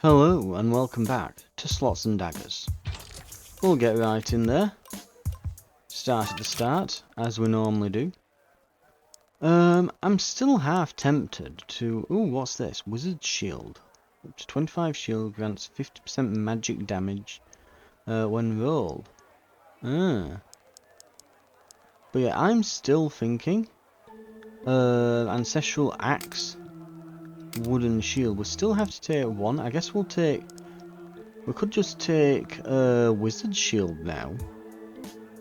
Hello and welcome back to Slots and Daggers. We'll get right in there. Start at the start, as we normally do. I'm still half tempted to... Ooh, what's this? Wizard Shield. Up to 25 shield grants 50% magic damage when rolled. But yeah, I'm still thinking... Ancestral Axe. Wooden Shield. We still have to take one. I guess we'll take... We could just take Wizard Shield now.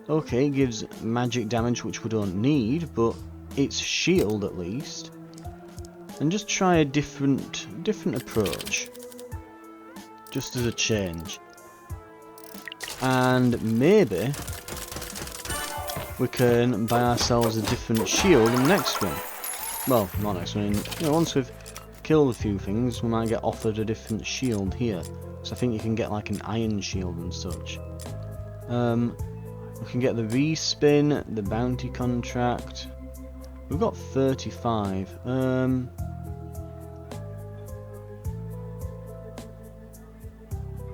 Okay, it gives magic damage which we don't need, but it's shield at least. And just try a different approach. Just as a change. And maybe we can buy ourselves a different shield in the next one. Well, not next one. Once we've killed a few things, we might get offered a different shield here. So I think you can get like an iron shield and such. We can get the respin, the bounty contract. We've got 35.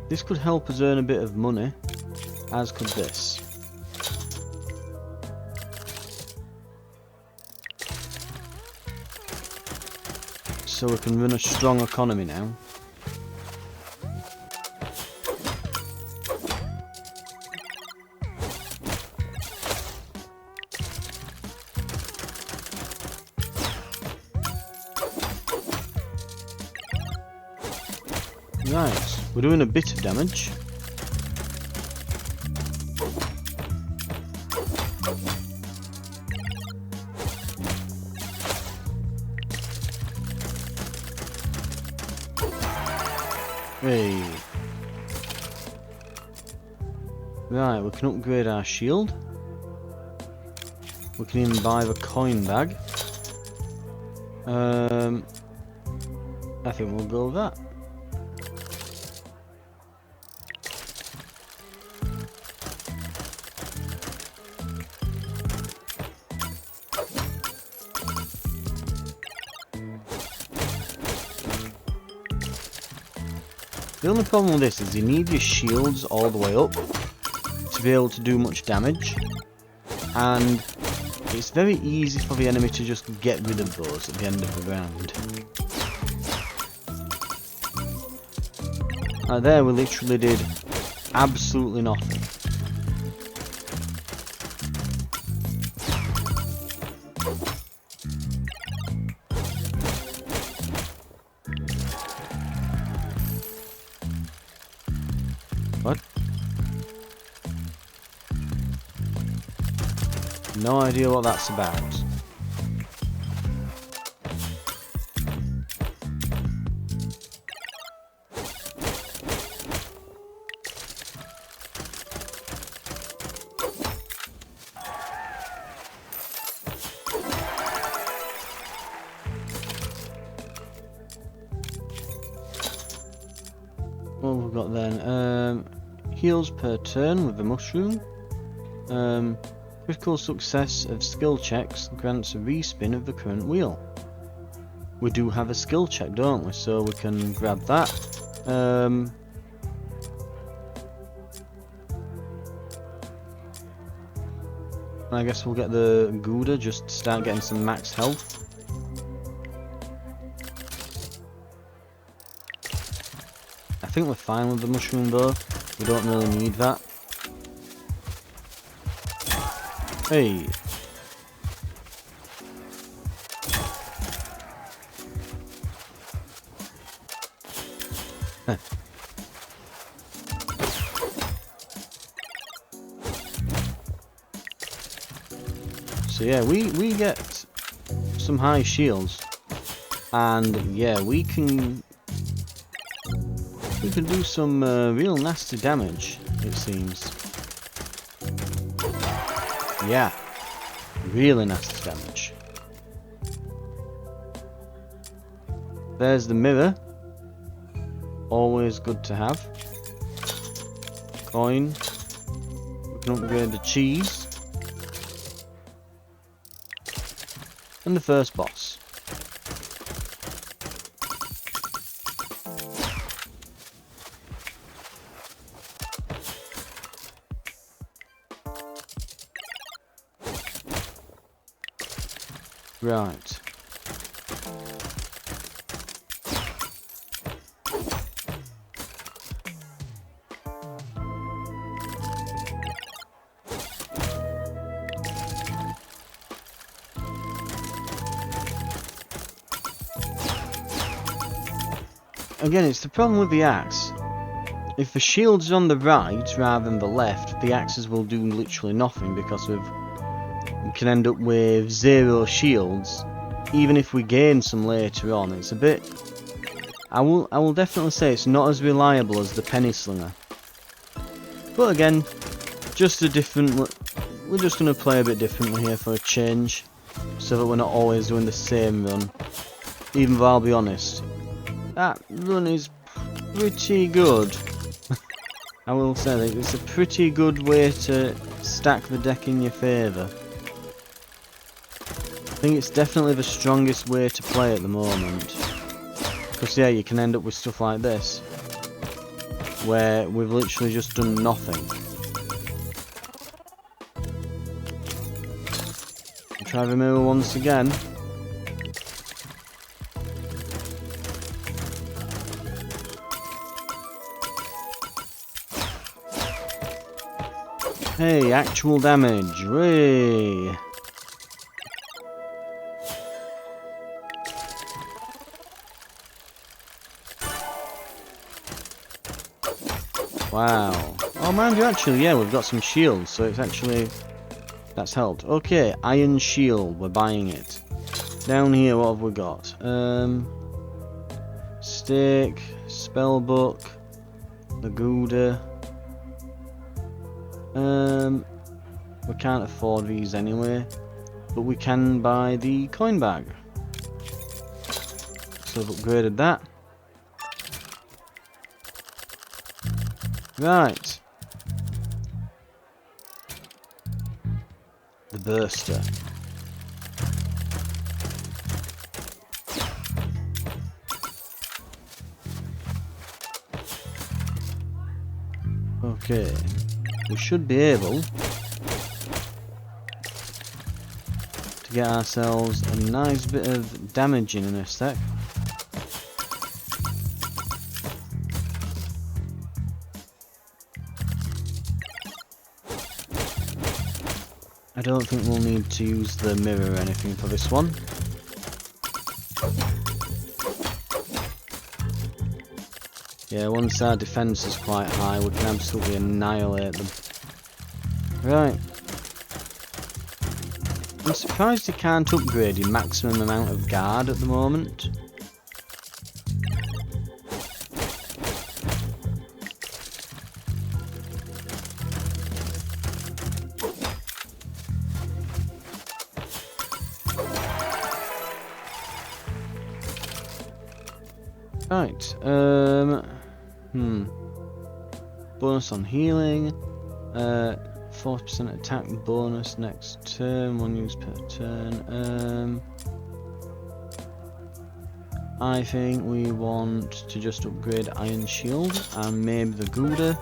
This could help us earn a bit of money, as could this. So we can run a strong economy now. Right, we're doing a bit of damage. Hey. Right, we can upgrade our shield. We can even buy the coin bag. I think we'll go with that. The only problem with this is you need your shields all the way up to be able to do much damage, and it's very easy for the enemy to just get rid of those at the end of the round. There we literally did absolutely nothing. What? No idea what that's about. What have we got then? Heals per turn with the mushroom. Critical success of skill checks grants a respin of the current wheel. We do have a skill check, don't we? So we can grab that. I guess we'll get the Gouda just to start getting some max health. I think we're fine with the mushroom though. We don't really need that. Hey. So yeah, we get some high shields, and yeah, we can do some real nasty damage, it seems. Yeah, really nasty damage. There's the mirror. Always good to have. Coin. We can upgrade the cheese. And the first boss. Right. Again, it's the problem with the axe. If the shield's on the right rather than the left, the axes will do literally nothing because we can end up with 0 shields, even if we gain some later on. It's a bit... I will definitely say it's not as reliable as the penny slinger. But again, just a different... We're just going to play a bit differently here for a change, so that we're not always doing the same run. Even though I'll be honest, that run is pretty good. I will say that it's a pretty good way to stack the deck in your favour. I think it's definitely the strongest way to play at the moment. Because yeah, you can end up with stuff like this, where we've literally just done nothing. I'll try the mirror once again. Hey, actual damage, way. Wow. Oh, mind you, actually, yeah, we've got some shields, so it's actually... That's helped. Okay, iron shield, we're buying it. Down here, what have we got? Stake, spellbook, the Gouda. We can't afford these anyway, but we can buy the coin bag. So I've upgraded that. Right. The burster. Okay. We should be able to get ourselves a nice bit of damage in a sec. I don't think we'll need to use the mirror or anything for this one. Yeah, once our defense is quite high, we can absolutely annihilate them. Right. I'm surprised you can't upgrade your maximum amount of guard at the moment. Right, bonus on healing, 4% attack bonus next turn, 1 use per turn. I think we want to just upgrade Iron Shield and maybe the Gouda.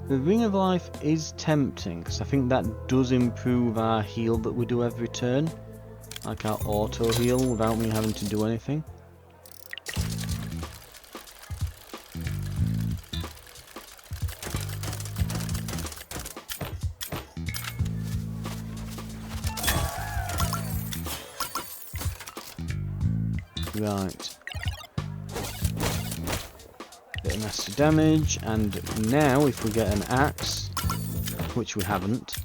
The Ring of Life is tempting, because I think that does improve our heal that we do every turn. Like our auto heal without me having to do anything. Right. Bit of nasty damage, and now if we get an axe, which we haven't.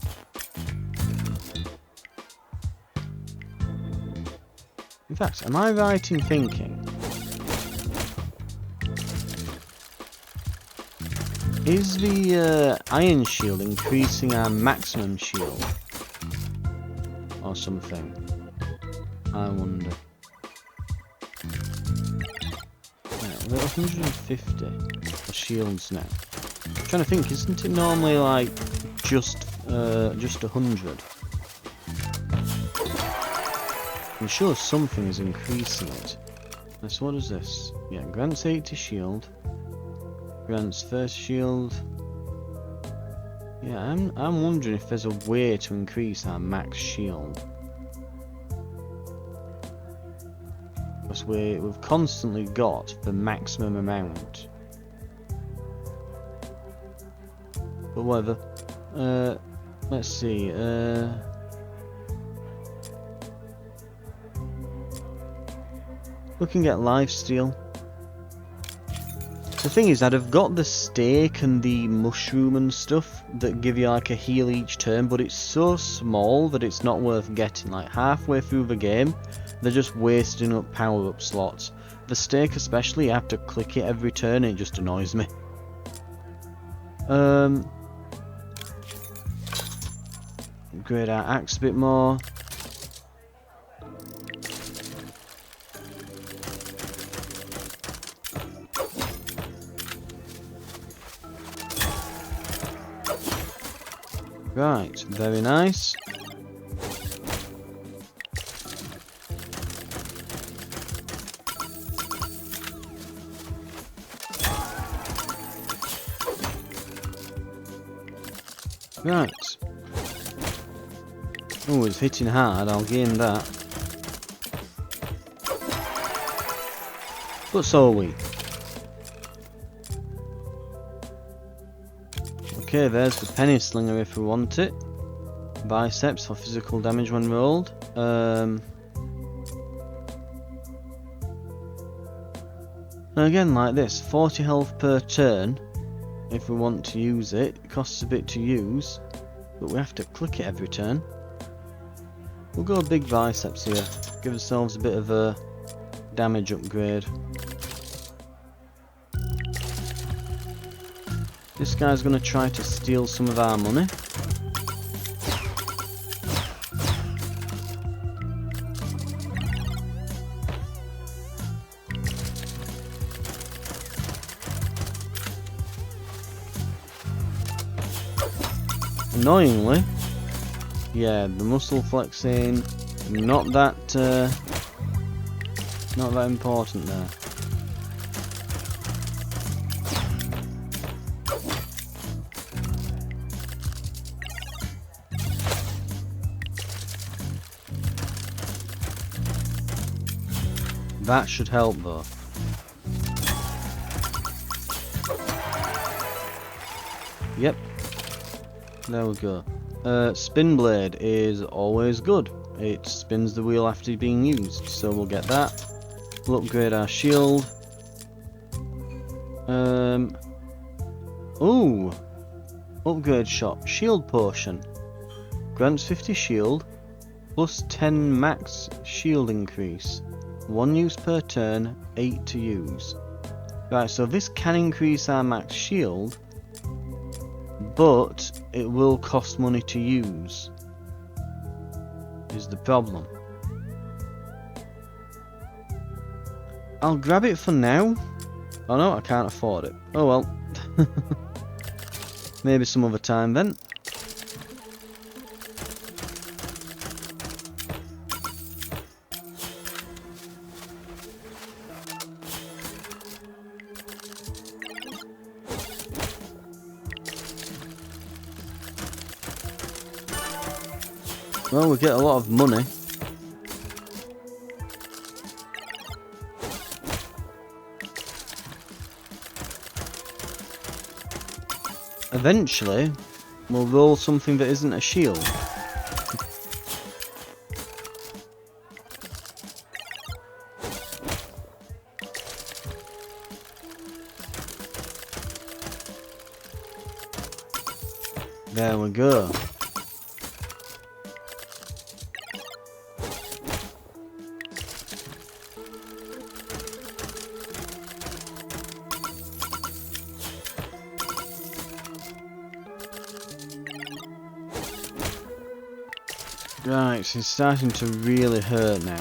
In fact, am I right in thinking? Is the Iron Shield increasing our maximum shield? Or something? I wonder. We're at 150 for shields now. I'm trying to think, isn't it normally like just 100? I'm sure something is increasing it. So what is this? Yeah, grants 80 shield. Grants first shield. Yeah, I'm wondering if there's a way to increase our max shield. Because we've constantly got the maximum amount. But whatever. Let's see. We can get lifesteal. The thing is that I've got the steak and the mushroom and stuff that give you like a heal each turn, but it's so small that it's not worth getting. Like halfway through the game, they're just wasting up power-up slots. The steak especially, you have to click it every turn, it just annoys me. Upgrade our axe a bit more. Right, very nice. Right. Oh, it's hitting hard, I'll gain that. But so are we. Okay, there's the penny slinger if we want it. Biceps for physical damage when rolled. Again, like this, 40 health per turn. If we want to use it, it costs a bit to use, but we have to click it every turn. We'll go big biceps here, give ourselves a bit of a damage upgrade. This guy's going to try to steal some of our money. Annoyingly, yeah, the muscle flexing, not that important there. That should help though. Yep. There we go. Spin blade is always good. It spins the wheel after being used, so we'll get that. We'll upgrade our shield. Ooh! Upgrade shot. Shield potion. Grants 50 shield, plus 10 max shield increase. 1 use per turn, 8 to use. Right, so this can increase our max shield, but it will cost money to use, is the problem. I'll grab it for now. Oh no, I can't afford it. Oh well. Maybe some other time then. Well, we get a lot of money. Eventually, we'll roll something that isn't a shield. There we go. Right, it's starting to really hurt now.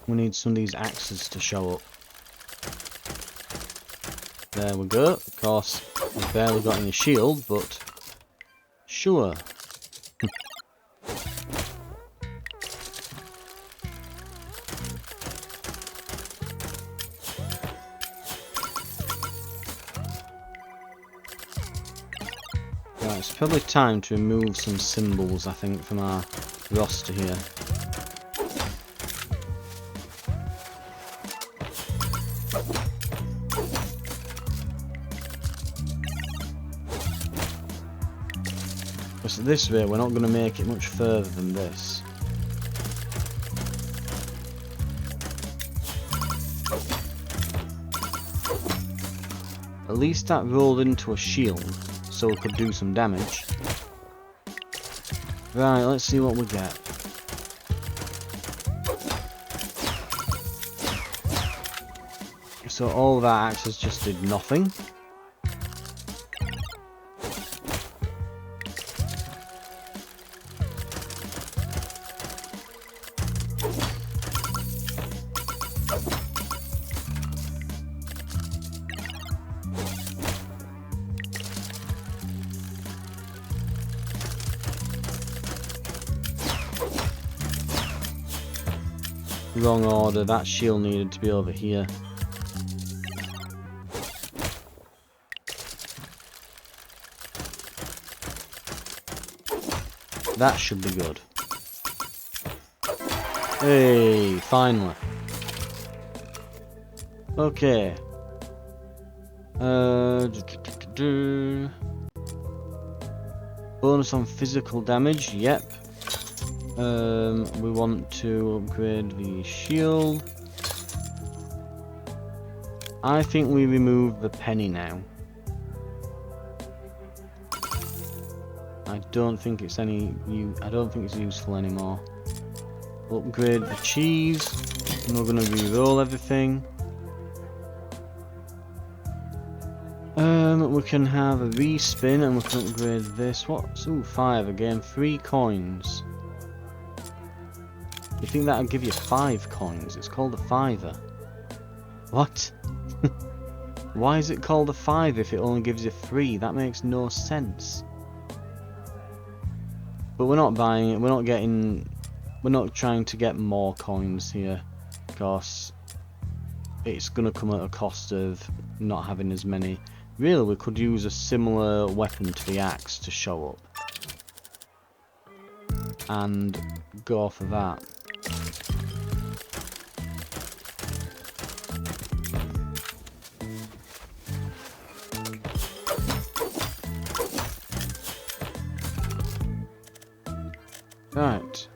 We need some of these axes to show up. There we go. Of course, I've barely got any shield, but sure. Right, it's probably time to remove some symbols, I think, from our roster here. Because at this rate, we're not going to make it much further than this. At least that rolled into a shield, so we could do some damage. Right, let's see what we get. So all that axes just did nothing. Wrong order, that shield needed to be over here. That should be good. Hey, finally. Okay. Bonus on physical damage, yep. We want to upgrade the shield. I think we remove the penny now. I don't think it's useful anymore. Upgrade the cheese, and we're gonna re-roll everything. We can have a respin, and we can upgrade this. What's 5 again? 3 coins. You think that'll give you 5 coins? It's called a fiver. What? Why is it called a 5 if it only gives you 3? That makes no sense. But we're not buying it. We're not trying to get more coins here, because it's gonna come at a cost of not having as many. Really, we could use a similar weapon to the axe to show up and go for that. Right.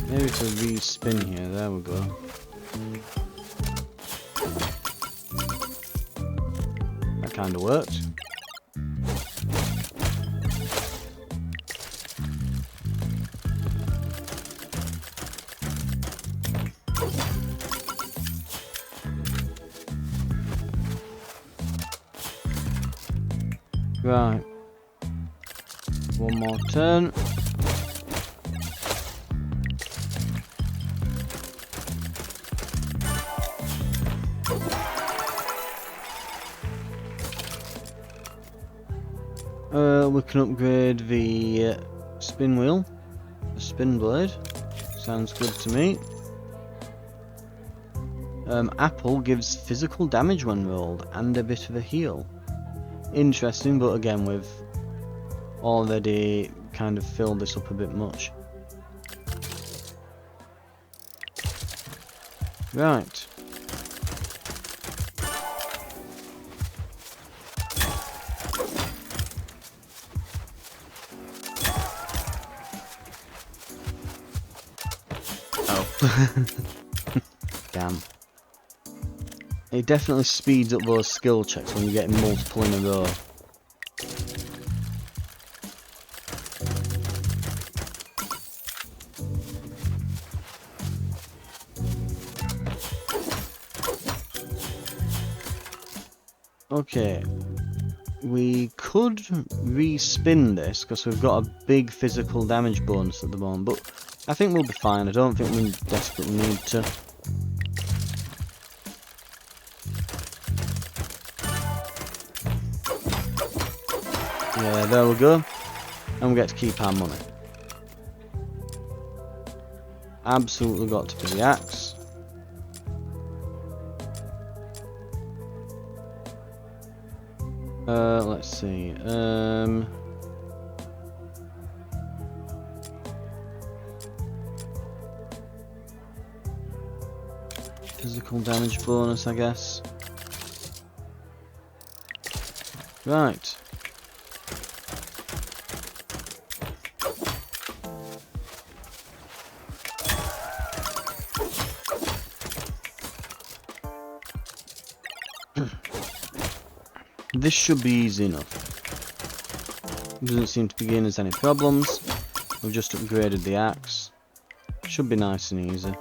Maybe to re-spin here, there we go. That kinda worked. Right. One more turn. We can upgrade the spin wheel, the spin blade. Sounds good to me. Apple gives physical damage when rolled and a bit of a heal. Interesting, but again we've already kind of filled this up a bit much. Right. Oh. Damn. It definitely speeds up those skill checks when you get multiple in a row. Okay, we could re-spin this because we've got a big physical damage bonus at the moment, but I think we'll be fine. I don't think we desperately need to. Yeah, there we go. And we get to keep our money. Absolutely got to be the axe. Let's see. Physical damage bonus, I guess. Right. This should be easy enough. Doesn't seem to be giving us any problems. We've just upgraded the axe. Should be nice and easy.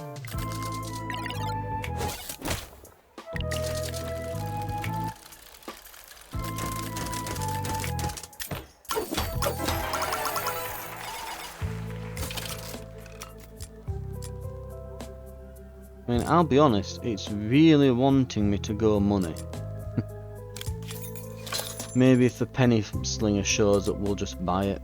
I mean, I'll be honest, it's really wanting me to go money. Maybe if the penny slinger shows up, we'll just buy it.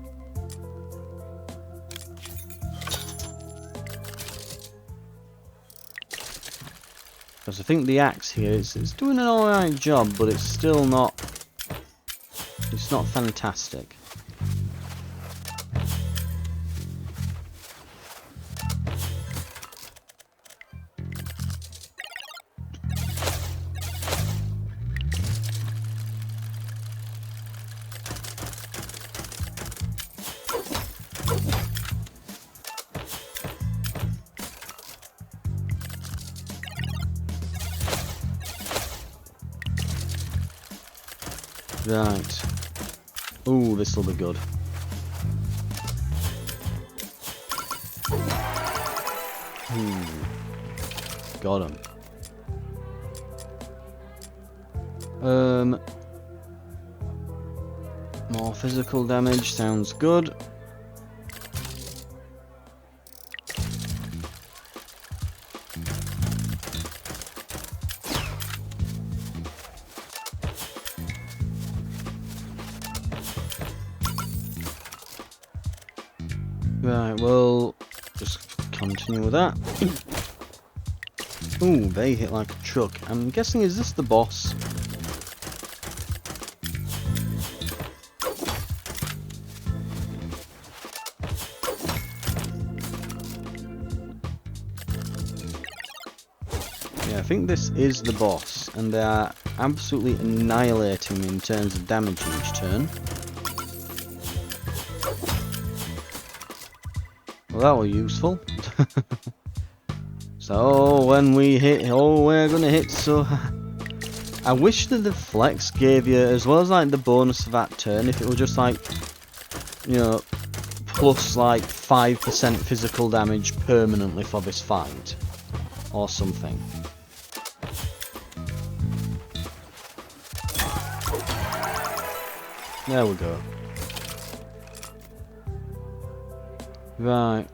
Because I think the axe here it's doing an alright job, but it's still not. It's not fantastic. Right. Ooh, this'll be good. Got him. More physical damage sounds good. Right, well, just continue with that. Ooh, they hit like a truck. I'm guessing, is this the boss? Yeah, I think this is the boss, and they are absolutely annihilating me in terms of damage each turn. Well, that was useful. So when we hit, oh, we're gonna hit so. I wish that the flex gave you, as well as like the bonus of that turn, if it were just like, you know, plus like 5% physical damage permanently for this fight, or something. There we go. Right.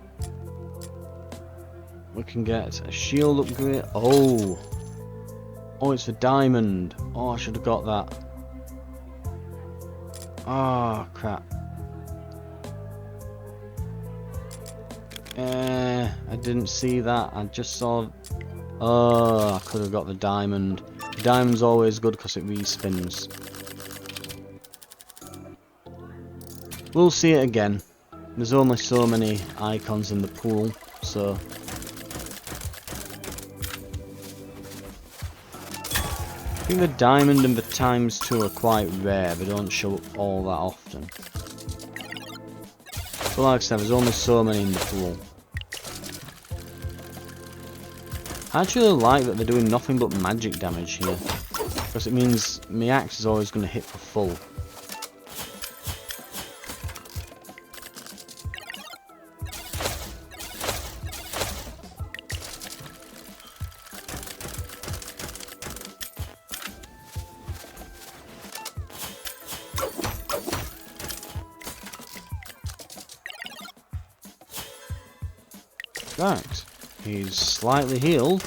We can get a shield upgrade. Oh! Oh, it's a diamond. Oh, I should have got that. Oh, crap. I didn't see that. I just saw... Oh, I could have got the diamond. The diamond's always good because it respins. We'll see it again. There's only so many icons in the pool, so... I think the diamond and the ×2 are quite rare, they don't show up all that often. But like I said, there's only so many in the pool. I actually like that they're doing nothing but magic damage here, because it means my axe is always going to hit for full. Right, he's slightly healed.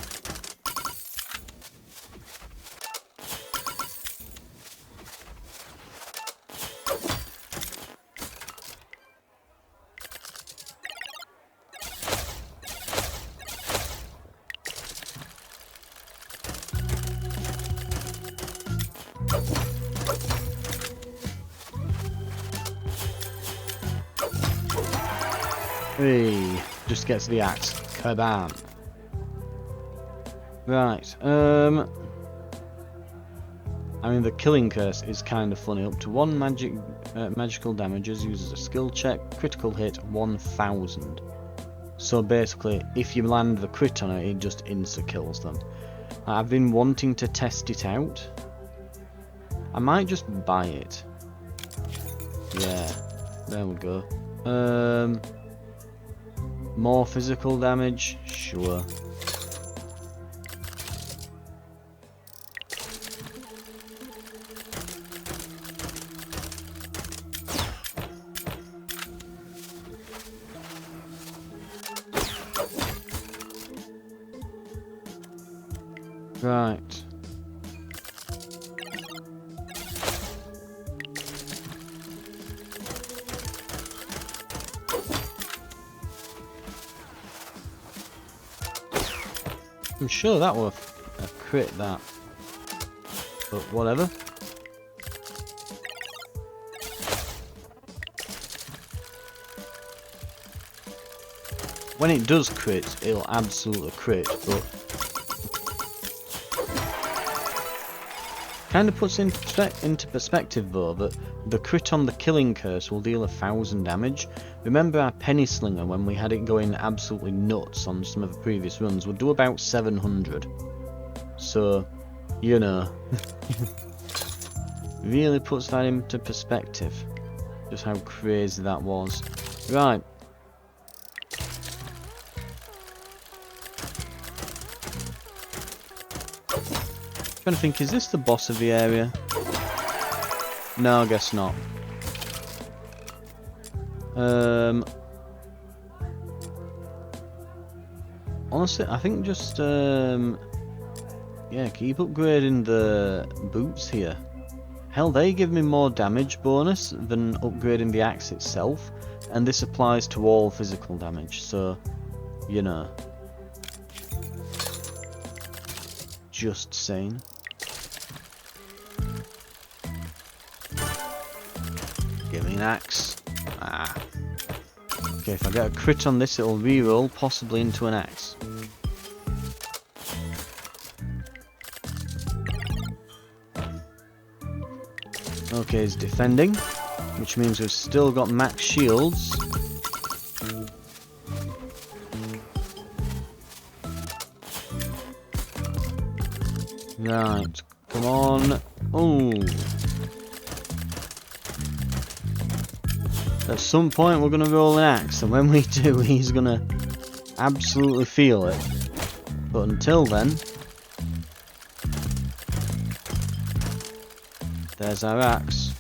Hey, just gets the axe. Kabam. Right, I mean, the killing curse is kind of funny. Up to 1 magical damages, uses a skill check, critical hit 1000. So basically, if you land the crit on it, it just insta-kills them. I've been wanting to test it out. I might just buy it. Yeah, there we go. More physical damage? Sure. Right. I'm sure that was a crit, that. But whatever. When it does crit, it'll absolutely crit, but kind of puts into perspective though that the crit on the killing curse will deal 1000 damage. Remember our penny slinger, when we had it going absolutely nuts on some of the previous runs, would do about 700. So, you know, really puts that into perspective, just how crazy that was. Right. Trying to think, is this the boss of the area? No, I guess not. Honestly, I think just yeah, keep upgrading the boots here. Hell, they give me more damage bonus than upgrading the axe itself, and this applies to all physical damage, so you know. Just saying. Give me an axe. Ah. Okay, if I get a crit on this, it'll reroll, possibly into an axe. Okay, he's defending, which means we've still got max shields. Right, come on. Oh. At some point we're going to roll an axe, and when we do, he's going to absolutely feel it. But until then, there's our axe.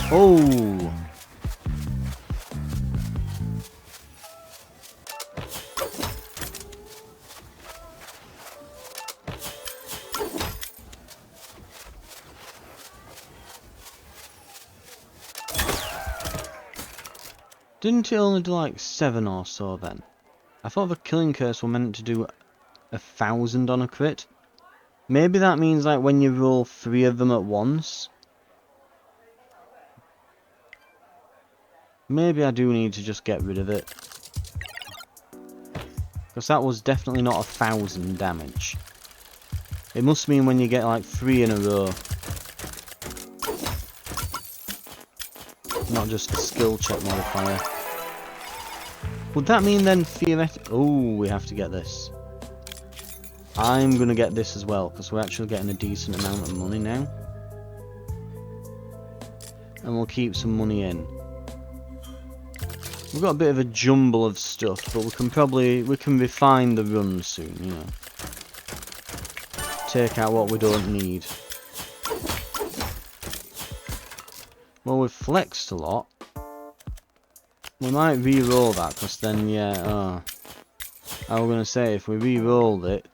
Oh! Didn't it only do like 7 or so then? I thought the killing curse were meant to do 1000 on a crit. Maybe that means like when you roll 3 of them at once. Maybe I do need to just get rid of it. Because that was definitely not 1000 damage. It must mean when you get like 3 in a row. Not just the skill check modifier. Would that mean then theoretically... Oh, we have to get this. I'm going to get this as well, because we're actually getting a decent amount of money now. And we'll keep some money in. We've got a bit of a jumble of stuff, but we can refine the run soon, you know. Take out what we don't need. Well, we've flexed a lot. We might re-roll that, because then, yeah, I was going to say, if we re-rolled it,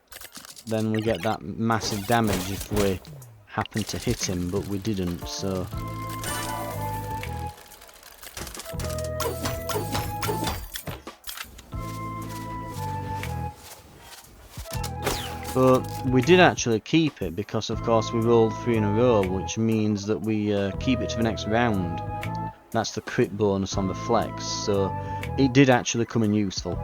then we get that massive damage if we happen to hit him, but we didn't, so... But we did actually keep it, because of course we rolled 3 in a row, which means that we keep it to the next round. That's the crit bonus on the flex, so it did actually come in useful.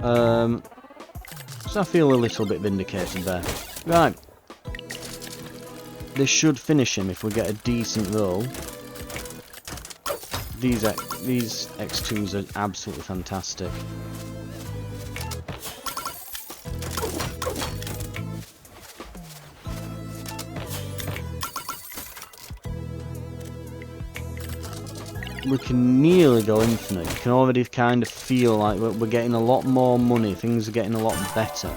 So I feel a little bit vindicated there. Right. This should finish him if we get a decent roll. These X2s are absolutely fantastic. We can nearly go infinite. You can already kind of feel like we're getting a lot more money. Things are getting a lot better.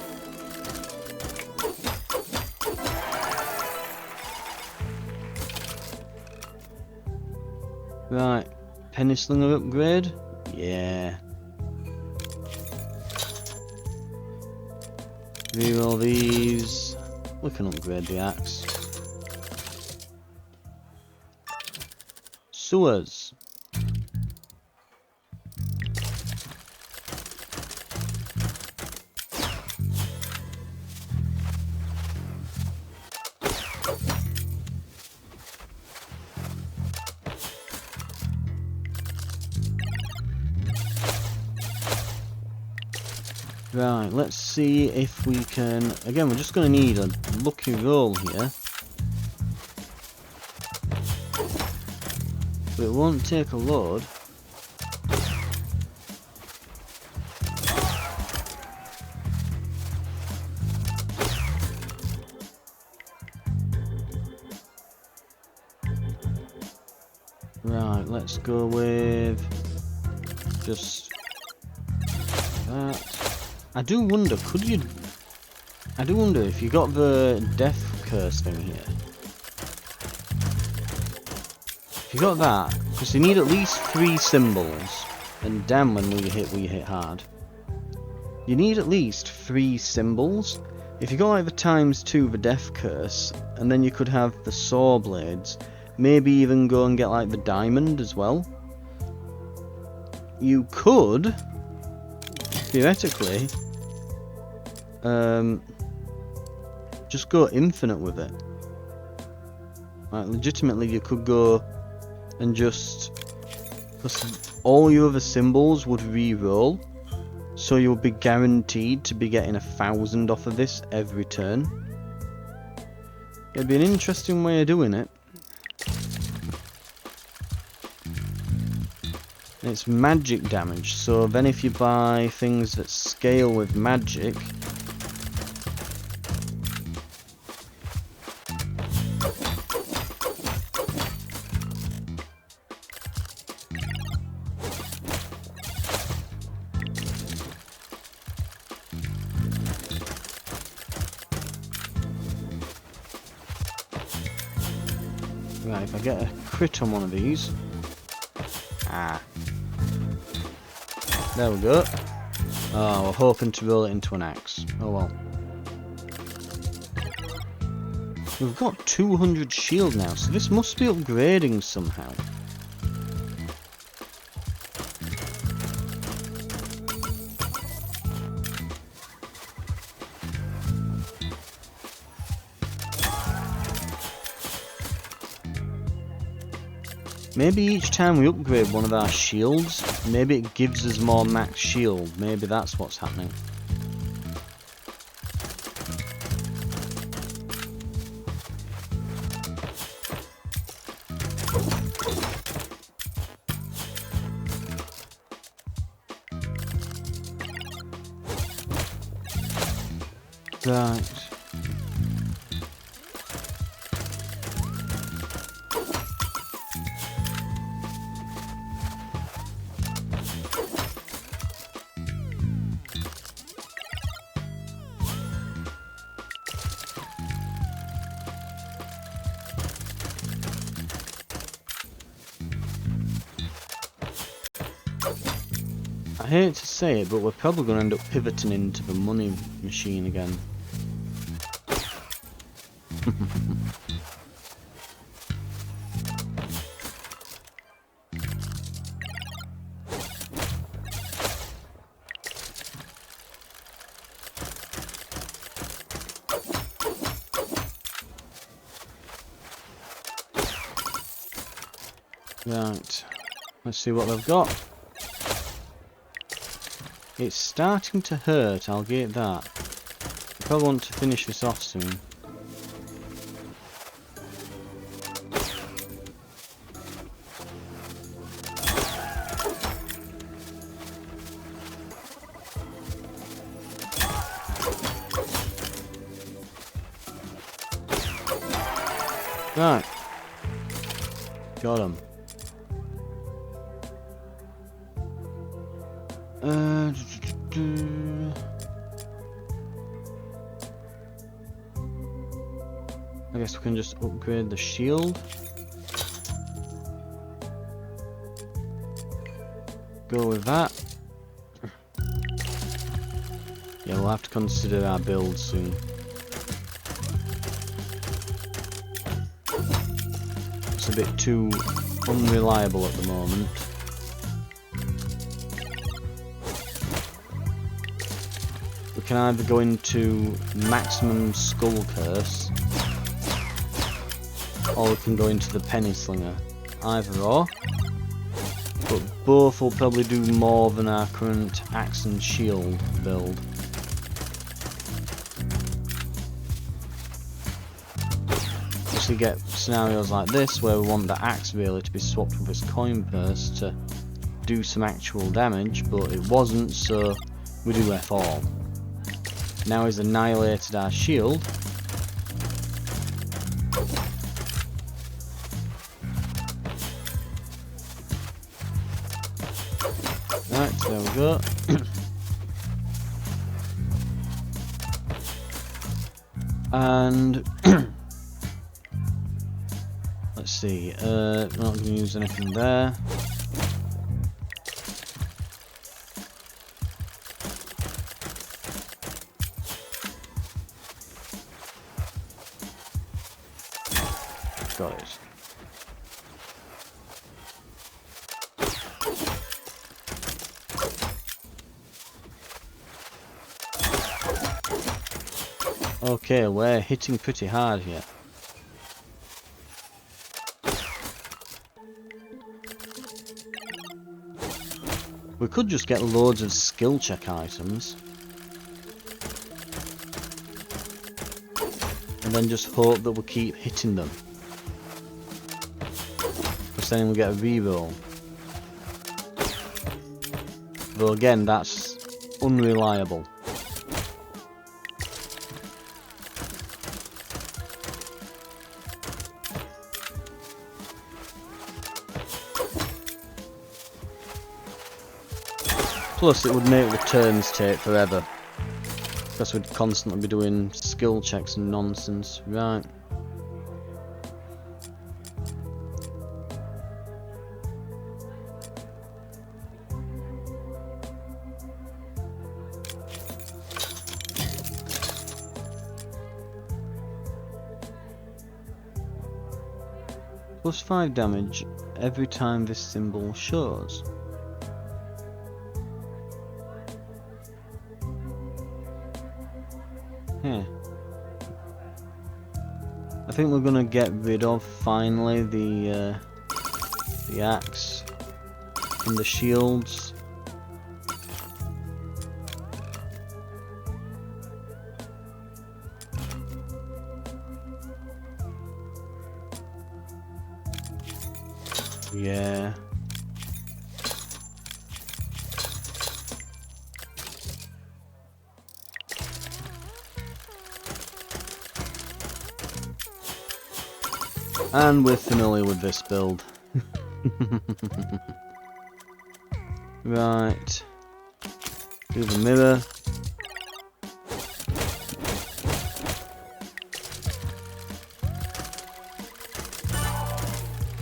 Right. Penny Slinger upgrade? Yeah. Reroll these. We can upgrade the axe. Sewers. Right, let's see if we can... Again, we're just going to need a lucky roll here. But it won't take a load. Right, let's go with... just... that. I do wonder, could you... I do wonder if you got the death curse thing here. If you got that, because you need at least 3 symbols, and damn when we hit hard. You need at least 3 symbols. If you got like the ×2 the death curse, and then you could have the saw blades, maybe even go and get like the diamond as well. You could, theoretically, just go infinite with it. Like, legitimately you could go and just... because all your other symbols would re-roll, so you'll be guaranteed to be getting 1,000 off of this every turn. It'd be an interesting way of doing it. It's magic damage, so then if you buy things that scale with magic... Right, if I get a crit on one of these... Ah. There we go. Oh, we're hoping to roll it into an axe. Oh well. We've got 200 shield now, so this must be upgrading somehow. Maybe each time we upgrade one of our shields, maybe it gives us more max shield. Maybe that's what's happening. Right. I hate to say it, but we're probably going to end up pivoting into the money machine again. Right. Let's see what they've got. It's starting to hurt, I'll get that. I probably want to finish this off soon. Right. Got him. I guess we can just upgrade the shield. Go with that. Yeah, we'll have to consider our build soon. It's a bit too unreliable at the moment. We can either go into maximum skull curse, or we can go into the penny slinger. Either or. But both will probably do more than our current axe and shield build. Obviously get scenarios like this where we want the axe really to be swapped with this coin purse to do some actual damage, but it wasn't, so we do F all. Now he's annihilated our shield. Right, there we go. And let's see, we're not going to use anything there. Got it. Okay, we're hitting pretty hard here. We could just get loads of skill check items. And then just hope that we'll keep hitting them. Because then we'll get a reroll. Though again, that's unreliable. Plus it would make the turns take forever. Because we'd constantly be doing skill checks and nonsense. Right. Plus 5 damage every time this symbol shows. I think we're gonna get rid of finally the axe and the shields. Yeah. And we're familiar with this build. Right. Do the mirror.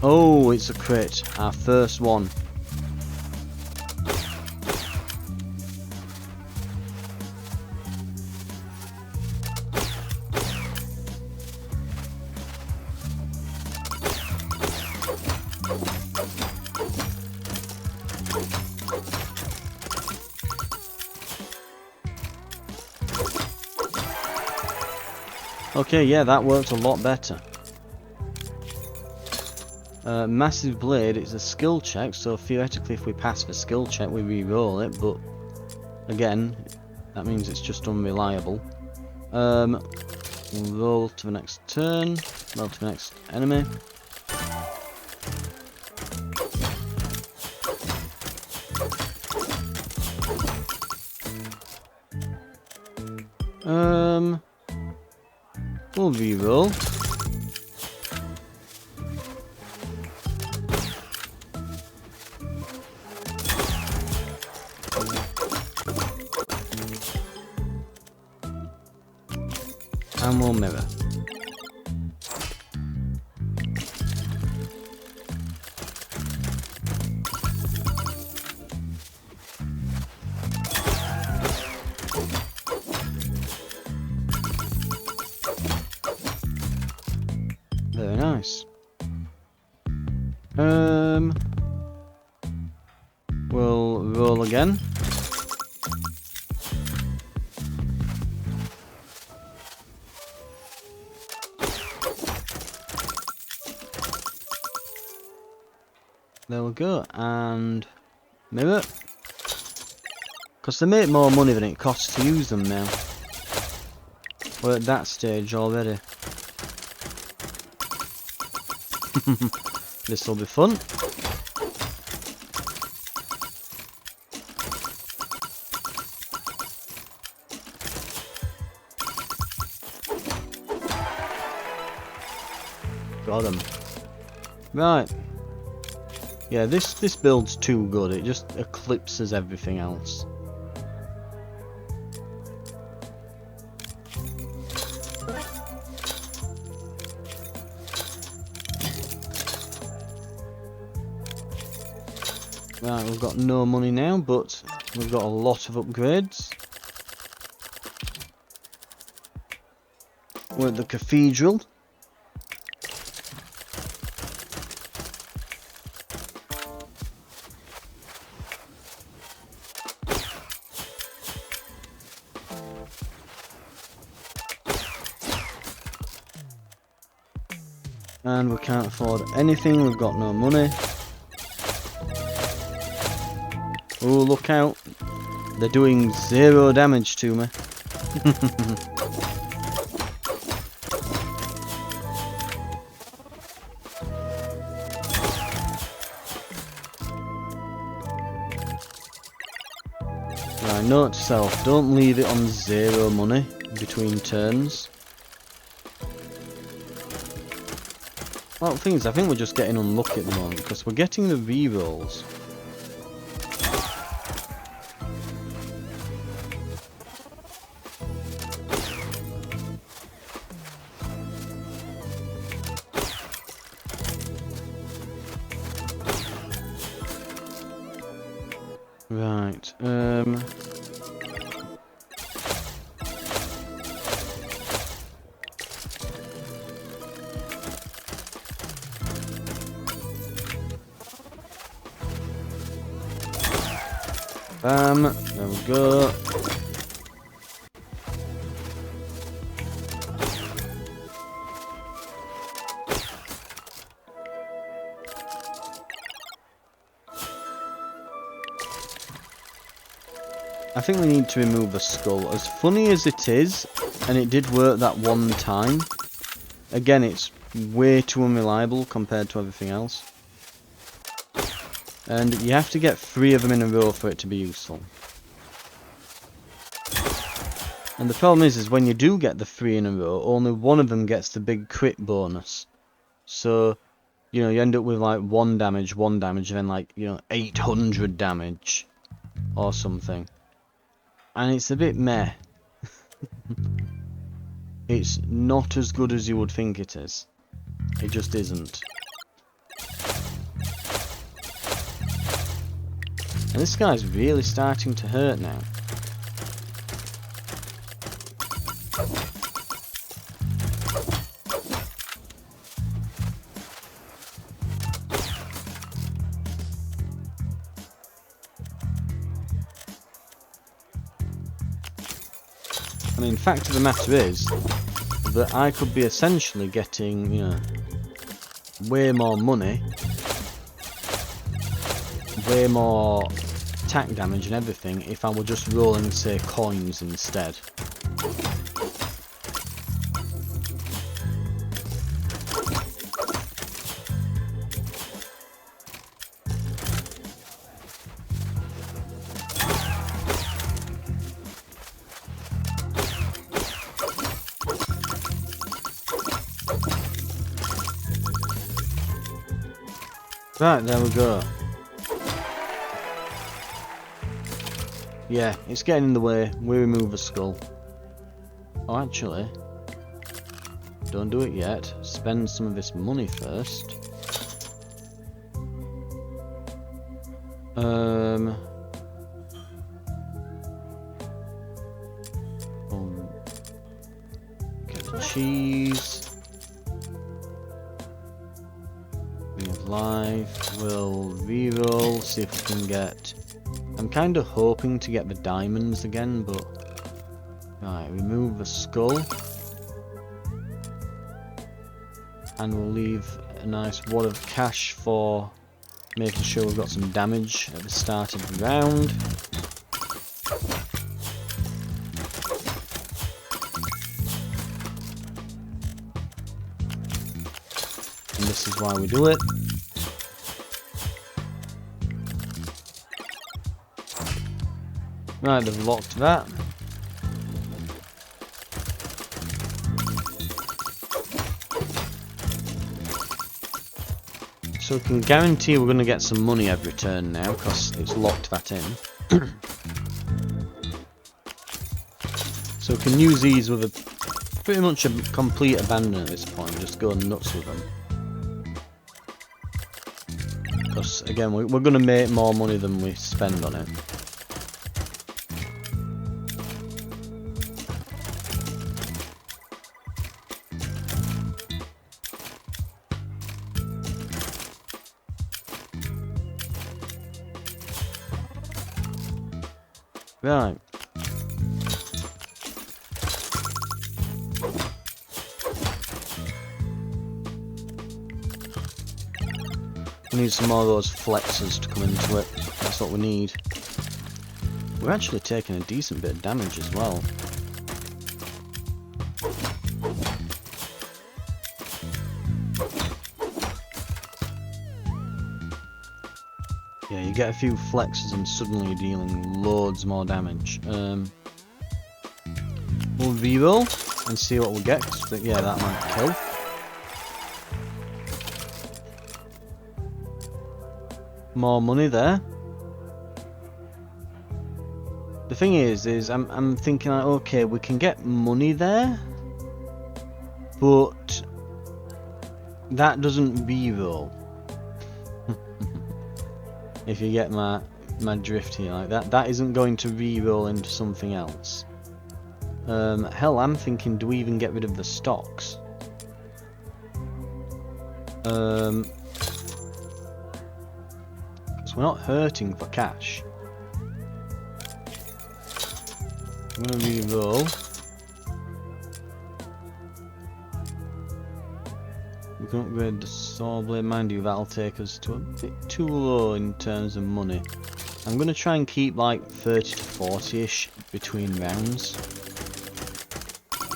Oh, it's a crit. Our first one. Okay, yeah, that worked a lot better. Massive blade, it's a skill check, so theoretically if we pass the skill check we re-roll it, but again, that means it's just unreliable. We'll roll to the next turn, roll to the next enemy. We'll re-roll. And we'll mirror. Very nice. We'll roll again. There we go, and mirror. Because they make more money than it costs to use them now. We're at that stage already. This'll be fun. Got him. Right. Yeah, this build's too good. It just eclipses everything else. Right, we've got no money now, but we've got a lot of upgrades. We're at the cathedral. And we can't afford anything, we've got no money. Oh, look out. They're doing 0 damage to me. Right, note to self, don't leave it on 0 money between turns. Well, the thing is, I think we're just getting unlucky at the moment, because we're getting the rerolls. Right, bam, there we go. I think we need to remove the skull. As funny as it is, and it did work that one time, again it's way too unreliable compared to everything else. And you have to get 3 of them in a row for it to be useful. And the problem is when you do get the 3 in a row, only one of them gets the big crit bonus. So, you know, you end up with like 1 damage, and then like, you know, 800 damage. Or something. And it's a bit meh. It's not as good as you would think it is. It just isn't. And this guy's really starting to hurt now. I mean, fact of the matter is that I could be essentially getting, you know, way more money, way more attack damage and everything if I were just rolling, say, coins instead. Right, there we go. Yeah, it's getting in the way. We remove a skull. Oh, actually, don't do it yet. Spend some of this money first. Get the cheese. Life, we'll reroll, see if we can get... I'm kind of hoping to get the diamonds again, but... Right, remove the skull. And we'll leave a nice wad of cash for making sure we've got some damage at the start of the round. And this is why we do it. Right, they've locked that. So we can guarantee we're going to get some money every turn now, because it's locked that in. So we can use these with a pretty much a complete abandon at this point, just go nuts with them. Because again, we're going to make more money than we spend on it. Right. We need some more of those flexes to come into it. That's what we need. We're actually taking a decent bit of damage as well. Yeah, you get a few flexes and suddenly you're dealing loads more damage. We'll reroll and see what we get, 'cause yeah, that might kill. More money there. The thing is I'm thinking like, okay, we can get money there, but that doesn't reroll. If you get my drift here, like that isn't going to re-roll into something else. Hell, I'm thinking, do we even get rid of the stocks? Because we're not hurting for cash. I'm gonna re-roll. We can upgrade the saw blade, mind you, that'll take us to a bit too low in terms of money. I'm going to try and keep like 30 to 40-ish between rounds.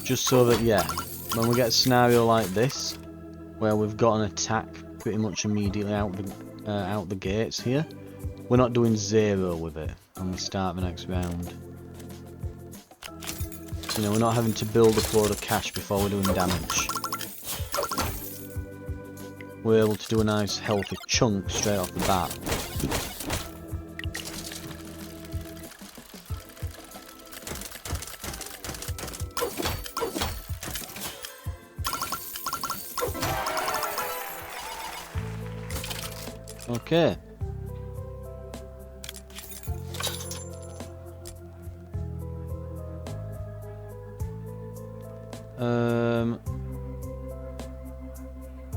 Just so that, yeah, when we get a scenario like this, where we've got an attack pretty much immediately out the gates here, we're not doing 0 with it when we start the next round. You know, we're not having to build up a load of cash before we're doing damage. We're able to do a nice healthy chunk straight off the bat. Okay.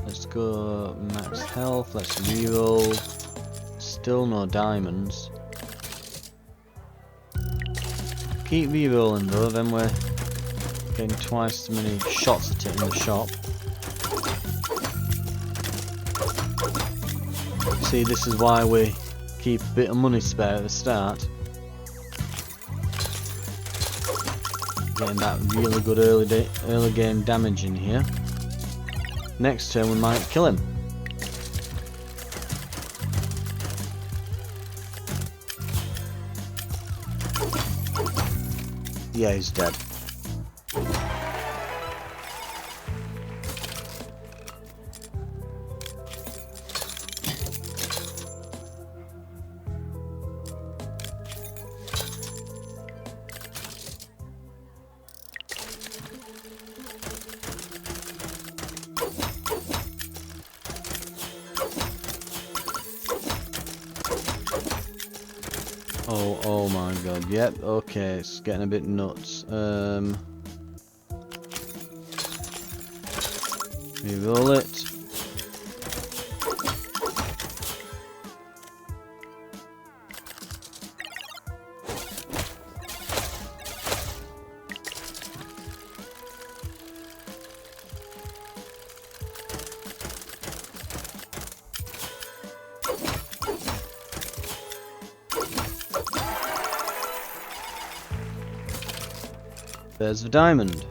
Let's go max health, let's reroll. Still no diamonds. Keep rerolling though, then we're getting twice as many shots at it in the shop. See, this is why we keep a bit of money spare at the start. Getting that really good early game damage in here. Next turn we might kill him. Yeah, he's dead. Oh my god, yep, okay, it's getting a bit nuts. Reroll it. There's the diamond.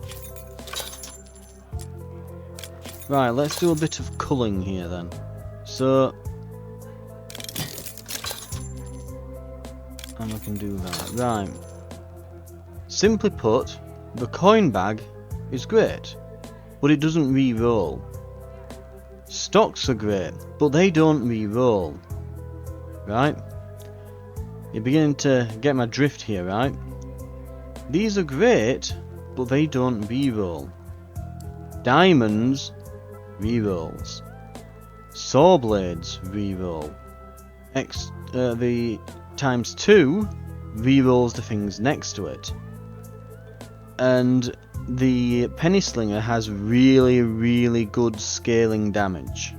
Right, let's do a bit of culling here then. So, and we can do that. Right. Simply put, the coin bag is great, but it doesn't re-roll. Stocks are great, but they don't re-roll. Right? You're beginning to get my drift here, right? These are great, but they don't re-roll. Diamonds re-rolls. Saw blades re-roll. The ×2 re-rolls the things next to it. And the penny slinger has really good scaling damage.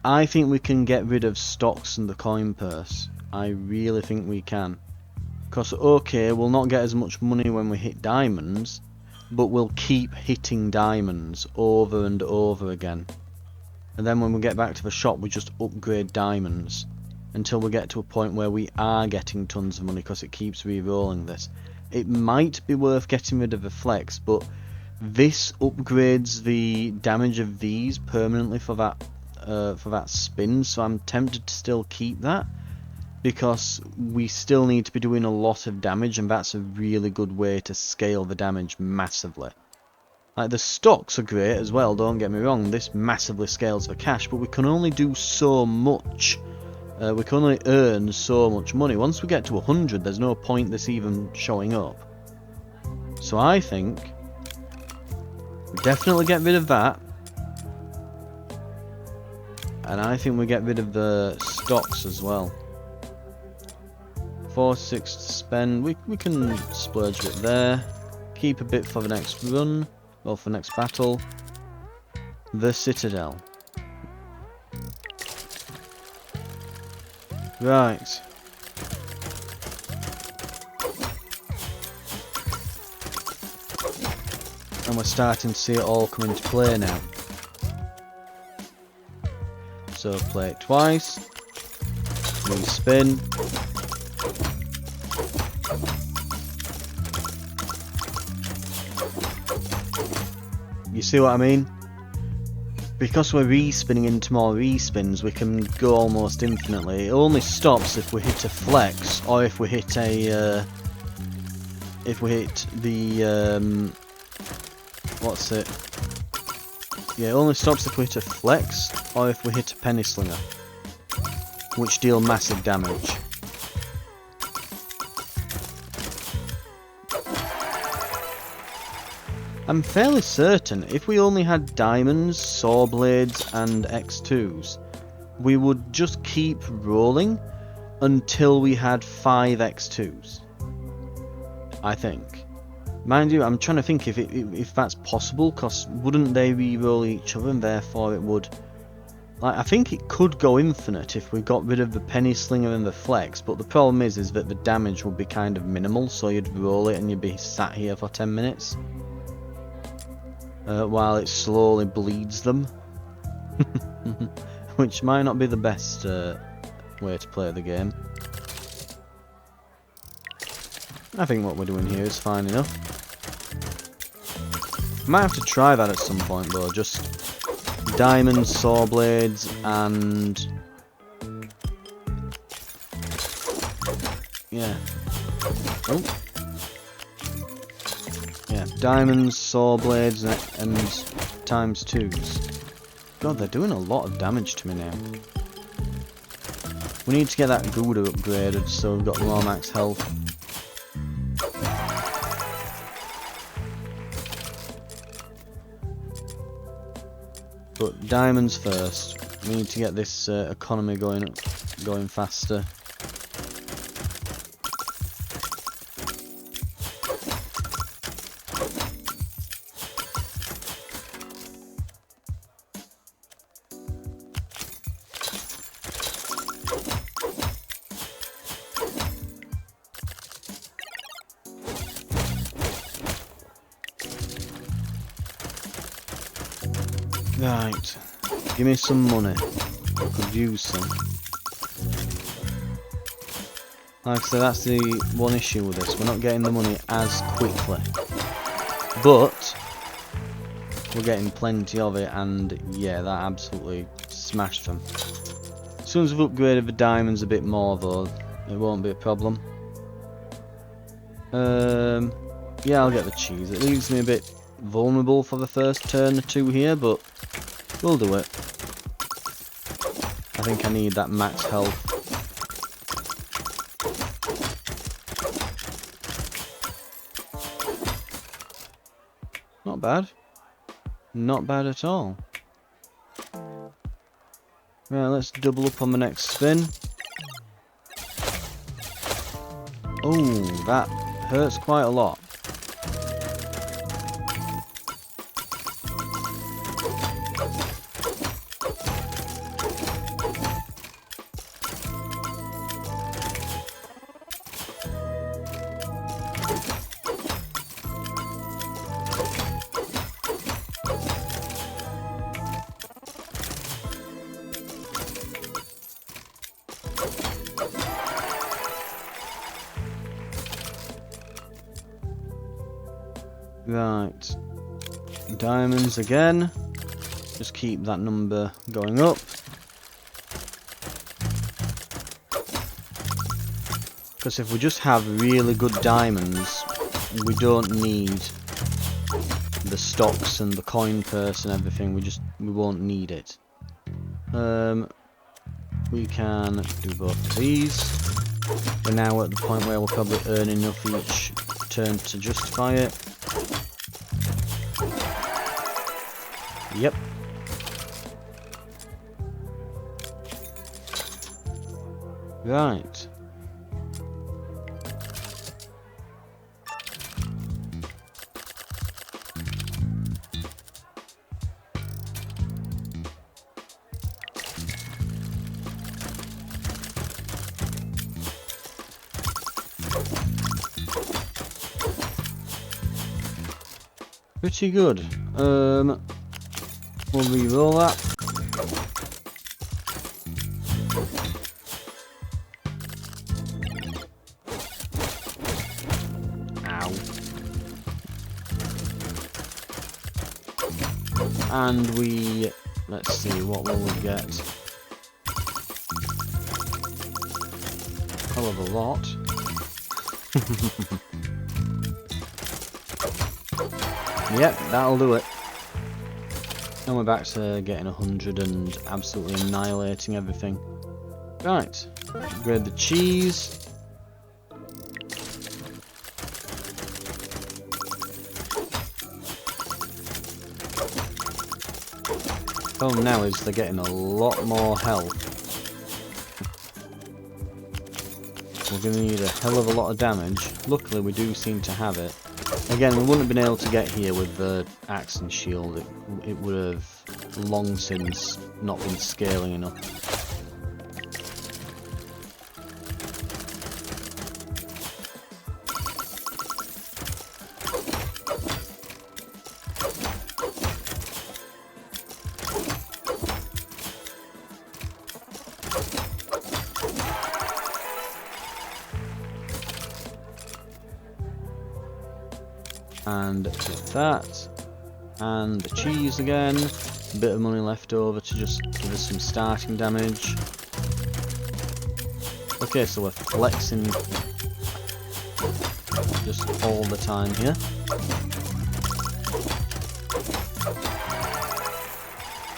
I think we can get rid of stocks and the coin purse. I really think we can. Because, okay, we'll not get as much money when we hit diamonds, but we'll keep hitting diamonds over and over again. And then when we get back to the shop, we just upgrade diamonds until we get to a point where we are getting tons of money because it keeps re-rolling this. It might be worth getting rid of the flex, but this upgrades the damage of these permanently for that spin, so I'm tempted to still keep that. Because we still need to be doing a lot of damage, and that's a really good way to scale the damage massively. Like, the stocks are great as well, don't get me wrong, this massively scales the cash, but we can only do so much. We can only earn so much money. Once we get to 100, there's no point this even showing up. So I think we definitely get rid of that. And I think we get rid of the stocks as well. 4-6 to spend. We can splurge a bit there. Keep a bit for the next run, or for next battle. The Citadel. Right. And we're starting to see it all come into play now. So play it twice. Re-spin. You see what I mean? Because we're re-spinning into more re-spins, we can go almost infinitely. It only stops if we hit a flex, or if we hit a, what's it? Yeah, it only stops if we hit a flex, or if we hit a penny slinger, which deal massive damage. I'm fairly certain if we only had diamonds, saw blades and X2s, we would just keep rolling until we had 5 X2s. I think. Mind you, I'm trying to think if that's possible, because wouldn't they re-roll each other and therefore it would... Like, I think it could go infinite if we got rid of the penny slinger and the flex, but the problem is that the damage would be kind of minimal, so you'd roll it and you'd be sat here for 10 minutes. While it slowly bleeds them. Which might not be the best way to play the game. I think what we're doing here is fine enough. Might have to try that at some point though, just diamond saw blades and yeah. Oh. Yeah, diamonds, saw blades and times 2s. God, they're doing a lot of damage to me now. We need to get that Gouda upgraded so we've got more max health. But diamonds first. We need to get this economy going faster. Right, give me some money. I could use some. Like I said, that's the one issue with this. We're not getting the money as quickly. But we're getting plenty of it, and yeah, that absolutely smashed them. As soon as we've upgraded the diamonds a bit more though, it won't be a problem. Yeah, I'll get the cheese. It leaves me a bit vulnerable for the first turn or two here, but we'll do it. I think I need that max health. Not bad. Not bad at all. Right, let's double up on the next spin. Oh, that hurts quite a lot. Right, diamonds again. Just keep that number going up. Because if we just have really good diamonds, we don't need the stocks and the coin purse and everything. We won't need it. We can do both of these. We're now at the point where we'll probably earn enough each turn to justify it. Yep. Right. Pretty good. We'll re-roll that. Ow. And let's see, what will we get? Hell of a lot. Yep, that'll do it. And we're back to getting 100 and absolutely annihilating everything. Right, upgrade the cheese. Problem now is they're getting a lot more health. We're going to need a hell of a lot of damage. Luckily we do seem to have it. Again, we wouldn't have been able to get here with the axe and shield. It would have long since not been scaling enough. And get that. And the cheese again. A bit of money left over to just give us some starting damage. Okay, so we're flexing just all the time here.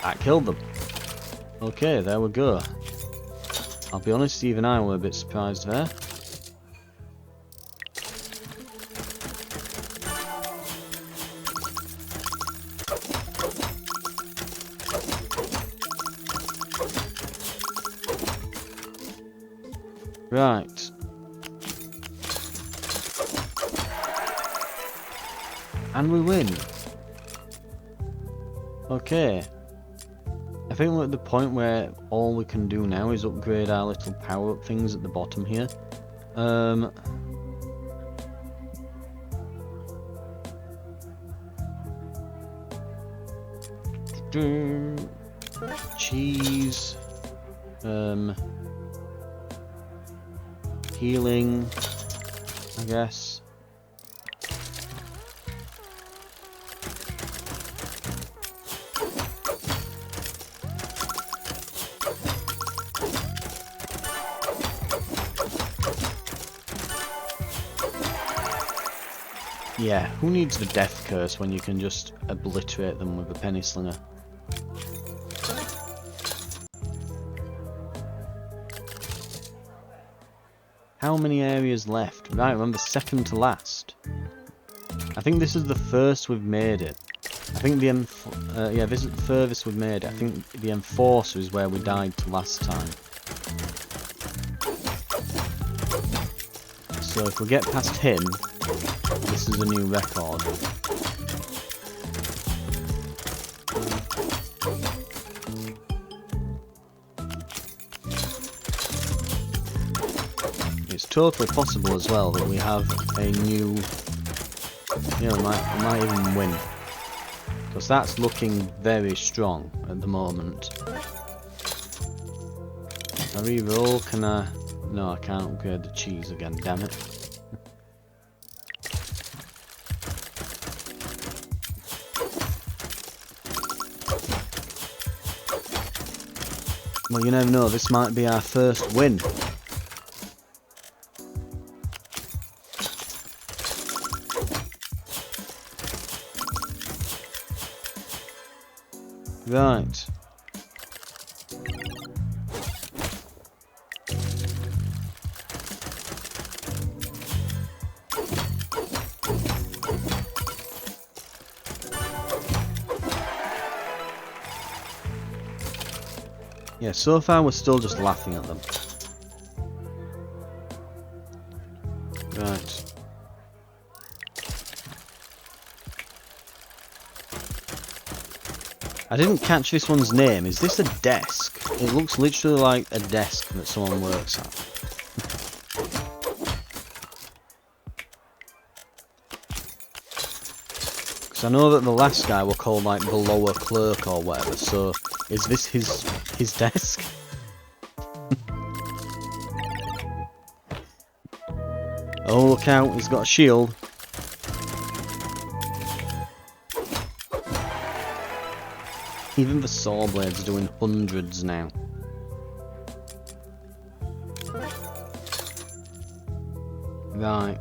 That killed them. Okay, there we go. I'll be honest, even I were a bit surprised there. Right. And we win. Okay. I think we're at the point where all we can do now is upgrade our little power-up things at the bottom here. Cheese. Healing, I guess. Yeah, who needs the death curse when you can just obliterate them with a penny slinger? How many areas left? Right, remember, second to last. I think this is the first we've made it. I think the yeah, this is the furthest we've made it. I think the Enforcer is where we died to last time. So if we get past him, this is a new record. It's totally possible as well that we have a new, you know, we might even win. Because that's looking very strong at the moment. Can I re-roll? Can I? No, I can't upgrade the cheese again, damn it. Well, you never know, this might be our first win. Right. Yeah, so far we're still just laughing at them. Right. I didn't catch this one's name. Is this a desk? It looks literally like a desk that someone works at. Because I know that the last guy were called like the lower clerk or whatever, so is this his desk? Oh, look out, he's got a shield. Even the saw blade's doing hundreds now. Right.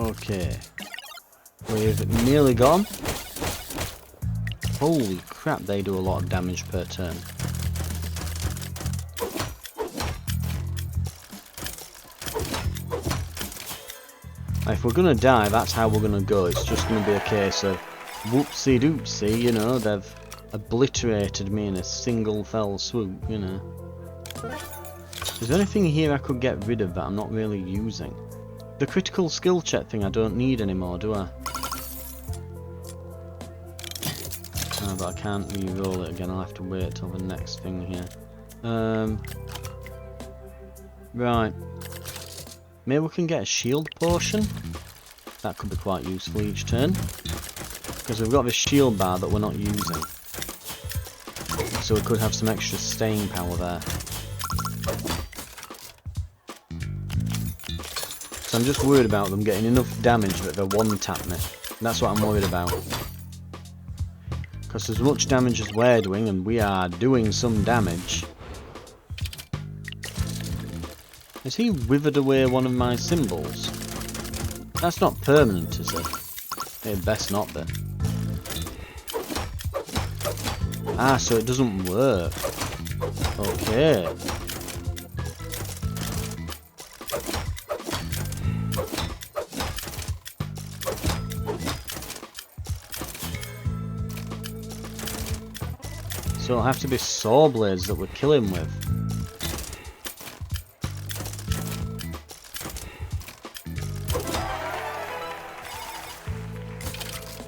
Okay, we've nearly gone. Holy crap, they do a lot of damage per turn. If we're gonna die, that's how we're gonna go. It's just gonna be a case of whoopsie doopsie, you know, they've obliterated me in a single fell swoop, you know. Is there anything here I could get rid of that I'm not really using? The critical skill check thing I don't need anymore, do I? but I can't re-roll it again. I'll have to wait till the next thing here. Right. Maybe we can get a shield potion. That could be quite useful each turn. Because we've got this shield bar that we're not using. So we could have some extra staying power there. So I'm just worried about them getting enough damage that they'll one-tap me. That's what I'm worried about. Because as much damage as we're doing, and we are doing some damage... Has he withered away one of my symbols? That's not permanent, is it? It best not be. Ah, so it doesn't work. Okay. So it'll have to be saw blades that we kill him with.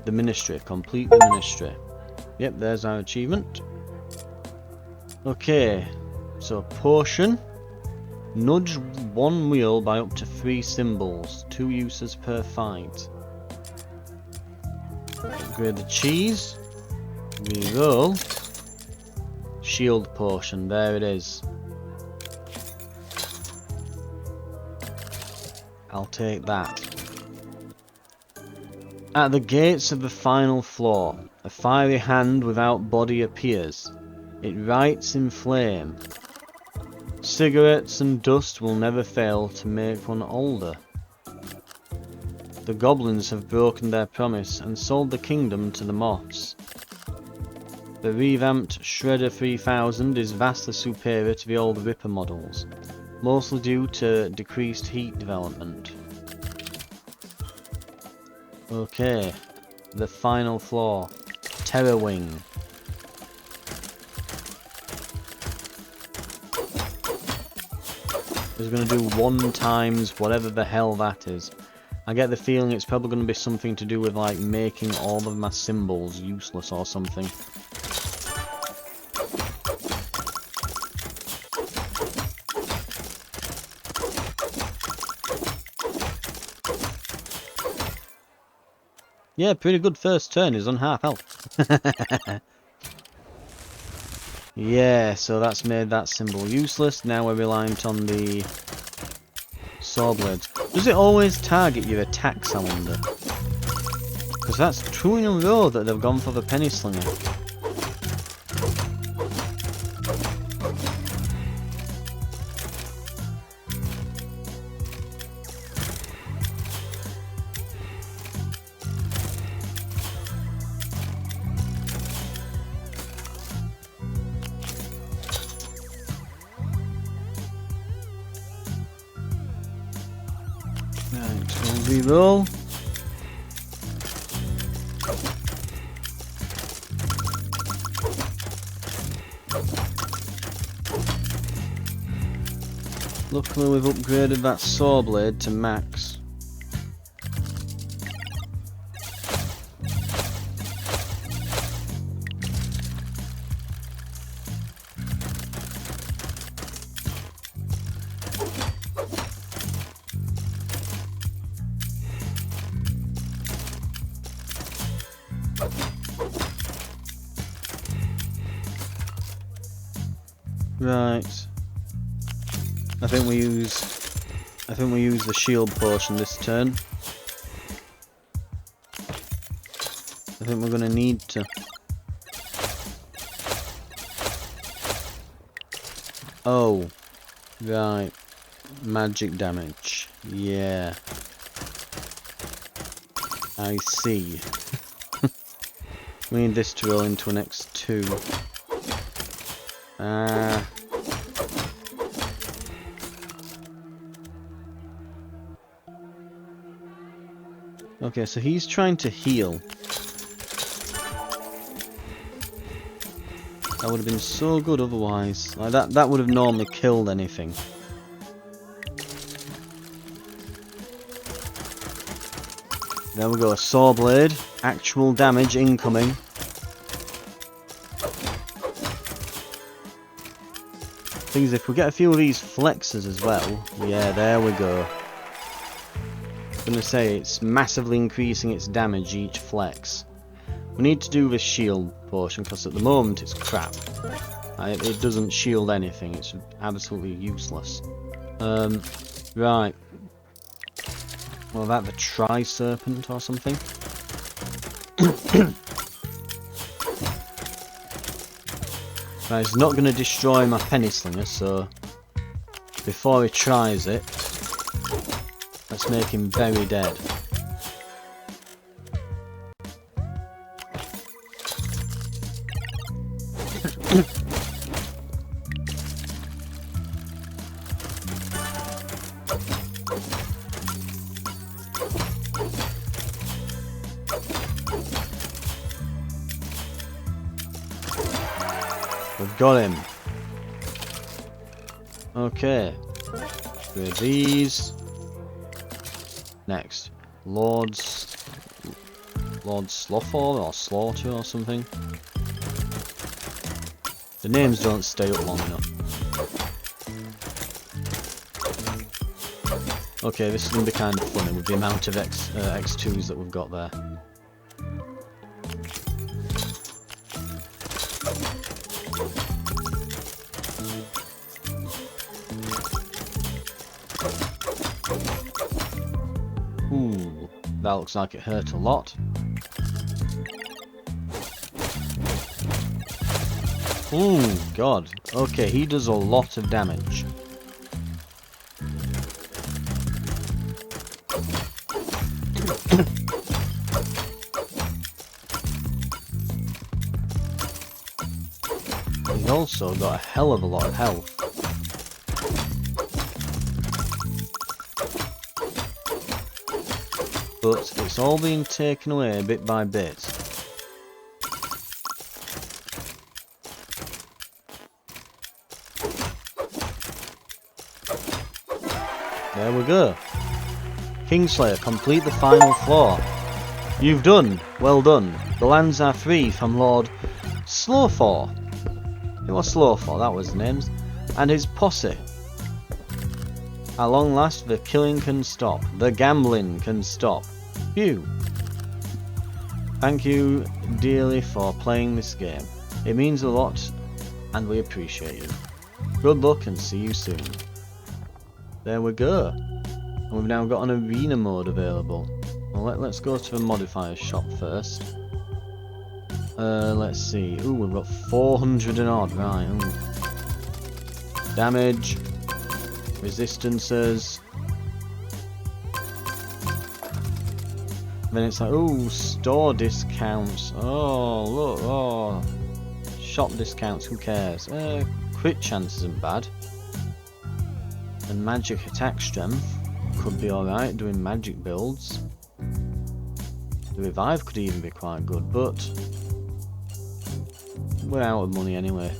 The ministry. Complete the ministry. Yep, there's our achievement. Okay. So potion. Nudge one wheel by up to 3 symbols. 2 uses per fight. Upgrade the cheese. Reroll. Shield potion, there it is. I'll take that. At the gates of the final floor, a fiery hand without body appears. It writes in flame. Cigarettes and dust will never fail to make one older. The goblins have broken their promise and sold the kingdom to the moths. The revamped Shredder 3000 is vastly superior to the old Ripper models, mostly due to decreased heat development. Okay, the final floor, Terror Wing. It's going to do 1 times whatever the hell that is. I get the feeling it's probably going to be something to do with like making all of my symbols useless or something. Yeah, pretty good first turn. He's on half health. Yeah, so that's made that symbol useless. Now we're reliant on the saw blades. Does it always target your attack, I wonder? Because that's 2 in a row that they've gone for the penny slinger. Right, we'll reroll. Luckily we've upgraded that saw blade to max. Right. I think we use the shield potion this turn. I think we're gonna need to. Oh, right. Magic damage. Yeah. I see. We need this to roll into an X2. Okay, so he's trying to heal. That would have been so good otherwise. Like that would have normally killed anything. There we go, a saw blade. Actual damage incoming. Thing is, if we get a few of these flexes as well, yeah, there we go. I'm gonna say it's massively increasing its damage each flex. We need to do this shield potion because at the moment it's crap. It doesn't shield anything. It's absolutely useless. Right. What about the tri-serpent or something? Right, it's not going to destroy my penny slinger, so before he tries it, let's make him very dead. We've got him. Okay. With these. Next. Lord Slothor or Slaughter or something. The names don't stay up long enough. Okay, this is going to be kind of funny with the amount of X2s that we've got there. Ooh, that looks like it hurt a lot. Ooh, God. Okay, he does a lot of damage. He's also got a hell of a lot of health. But it's all being taken away bit by bit. There we go. Kingslayer, complete the final floor. You've done. Well done. The lands are free from Lord Slothor. It was Slothor, that was the name. And his posse. At long last, the killing can stop. The gambling can stop. Phew. Thank you dearly for playing this game. It means a lot, and we appreciate you. Good luck and see you soon. There we go. And we've now got an arena mode available. Well, let's go to the modifier shop first. Let's see. Ooh, we've got 400 and odd. Right. Ooh. Damage. Resistances. Then it's like, ooh, store discounts. Oh, look. Oh. Shop discounts. Who cares? Crit chance isn't bad. And magic attack strength could be alright doing magic builds. The revive could even be quite good, but we're out of money anyway.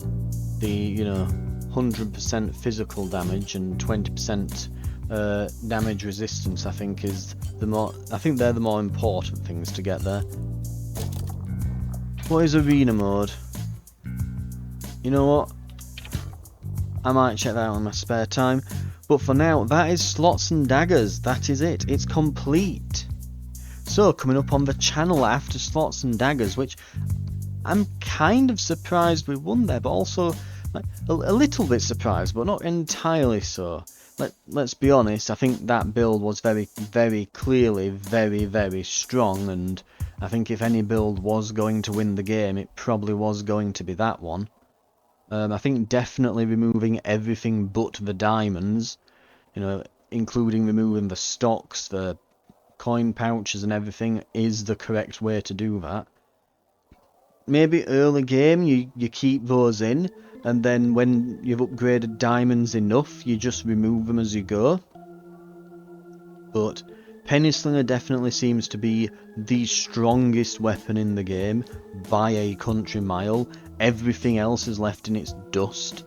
The, 100% physical damage and 20% damage resistance, I think they're the more important things to get there. What is arena mode? You know what? I might check that out in my spare time. But for now, that is Slots and Daggers. That is it. It's complete. So, coming up on the channel after Slots and Daggers, which I'm kind of surprised we won there, but also like, a little bit surprised, but not entirely so. Let's be honest, I think that build was very, very clearly very, very strong, and I think if any build was going to win the game, it probably was going to be that one. I think definitely removing everything but the diamonds, including removing the stocks, the coin pouches and everything, is the correct way to do that. Maybe early game you keep those in, and then when you've upgraded diamonds enough, you just remove them as you go. But Penny Slinger definitely seems to be the strongest weapon in the game by a country mile. Everything else is left in its dust.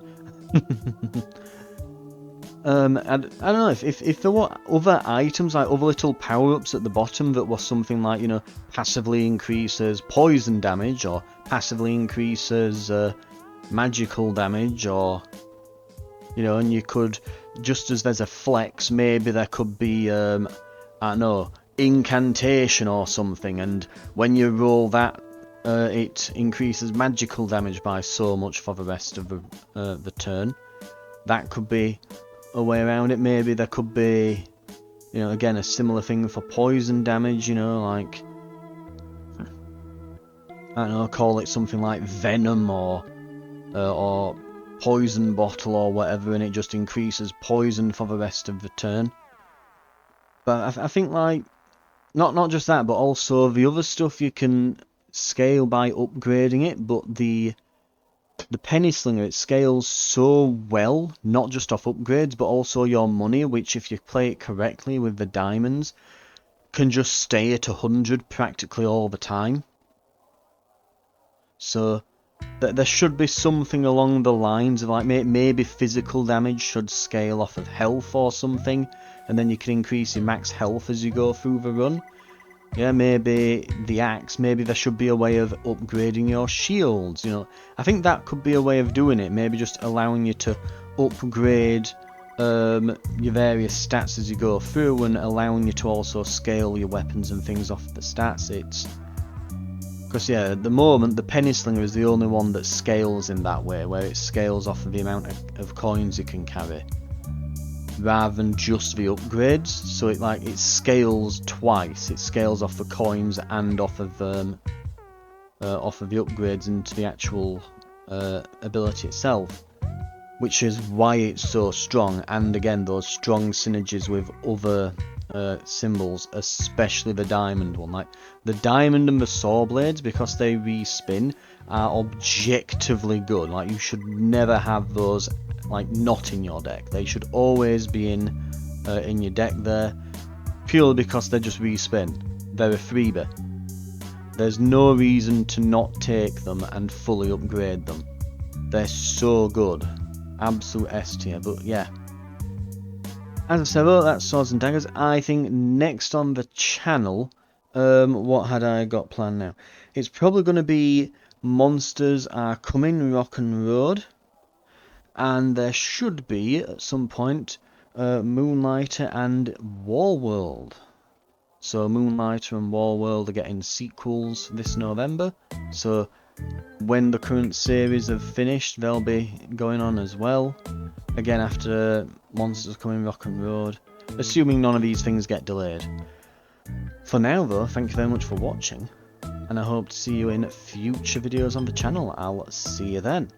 And I don't know if there were other items, like other little power-ups at the bottom that were something like, passively increases poison damage, or passively increases magical damage, or You know, and you could, just as there's a flex, maybe there could be, I don't know, incantation or something, and when you roll that, it increases magical damage by so much for the rest of the turn. That could be a way around it. Maybe there could be, you know, again, a similar thing for poison damage, you know, like, I don't know, call it something like venom or poison bottle or whatever, and it just increases poison for the rest of the turn. But I think, like, not just that, but also the other stuff you can scale by upgrading it, but the Penny Slinger, it scales so well, not just off upgrades, but also your money, which if you play it correctly with the diamonds, can just stay at 100 practically all the time. So there should be something along the lines of, like, maybe physical damage should scale off of health or something, and then you can increase your max health as you go through the run. Yeah, maybe the axe, maybe there should be a way of upgrading your shields, you know. I think that could be a way of doing it, maybe just allowing you to upgrade your various stats as you go through, and allowing you to also scale your weapons and things off the stats. Because, yeah, at the moment, the Penny Slinger is the only one that scales in that way, where it scales off of the amount of coins you can carry, rather than just the upgrades. So it scales twice. It scales off the coins and off of the upgrades into the actual ability itself, which is why it's so strong. And again, those strong synergies with other symbols, especially the diamond one. Like the diamond and the saw blades, because they respin, are objectively good. Like, you should never have those like not in your deck. They should always be in your deck there, purely because they just respin. They're a freebie. There's no reason to not take them and fully upgrade them. They're so good. Absolute S tier. But yeah, as I said, well, that's Swords and Daggers. I think next on the channel, what had I got planned now? It's probably going to be Monsters Are Coming, Rock and Road. And there should be, at some point, Moonlighter and Warworld. So Moonlighter and Warworld are getting sequels this November. So when the current series have finished, they'll be going on as well. Again, after Monsters Coming Rock and Road, assuming none of these things get delayed. For now though, thank you very much for watching, and I hope to see you in future videos on the channel. I'll see you then.